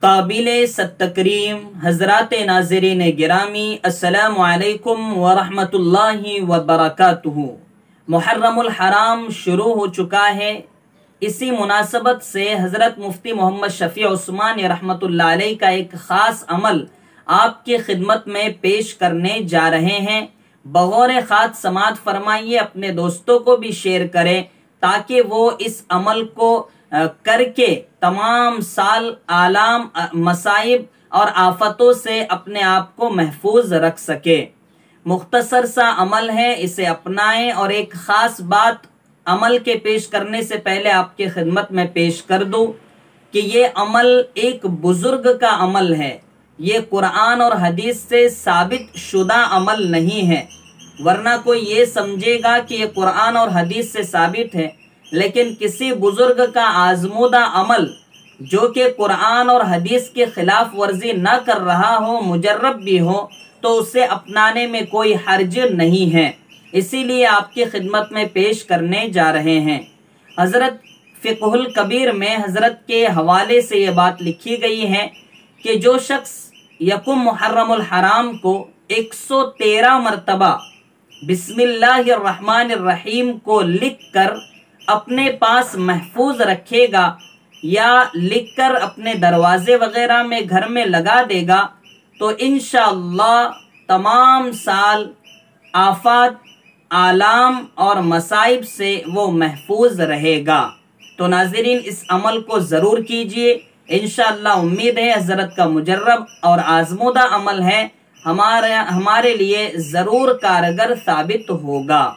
काबिले सत्तकरीम हजरात नाज़रीन गिरामी अस्सलामु अलैकुम व रहमतुल्लाहि व बरकातुहू। मुहर्रमुल हराम शुरू हो चुका है। इसी मुनासबत से हज़रत मुफ्ती मोहम्मद शफी उस्मानी रहमतुल्लाह अलैह का एक ख़ास अमल आपकी खिदमत में पेश करने जा रहे हैं। बगौर ख़ास समात फरमाइए, अपने दोस्तों को भी शेयर करें ताकि वो इस अमल को करके तमाम साल आलाम, मसाइब और आफतों से अपने आप को महफूज रख सके। मुख्तसर सा अमल है, इसे अपनाएं। और एक ख़ास बात अमल के पेश करने से पहले आपके खिदमत में पेश कर दूं कि ये अमल एक बुजुर्ग का अमल है। ये कुरान और हदीस से साबित शुदा अमल नहीं है, वरना कोई ये समझेगा कि ये कुरान और हदीस से साबित है, लेकिन किसी बुजुर्ग का आजमूदा अमल जो कि कुरान और हदीस के खिलाफ वर्जी न कर रहा हो, मुजर्रब भी हो, तो उसे अपनाने में कोई हर्ज नहीं है। इसीलिए आपकी खिदमत में पेश करने जा रहे हैं। हजरत फ़िक़हुल कबीर में हजरत के हवाले से ये बात लिखी गई है कि जो शख्स यकुम मुहर्रमुल हराम को 113 मरतबा बिस्मिल्लाहिर्रहमानिर्रहीम को लिख कर अपने पास महफूज रखेगा या लिखकर अपने दरवाजे वगैरह में घर में लगा देगा, तो इंशाअल्लाह तमाम साल आफत, आलाम और मसाइब से वो महफूज रहेगा। तो नाज़रीन, इस अमल को ज़रूर कीजिए। इंशाअल्लाह उम्मीद है हज़रत का मुजर्रब और आजमूदा अमल है, हमारे लिए ज़रूर कारगर साबित होगा।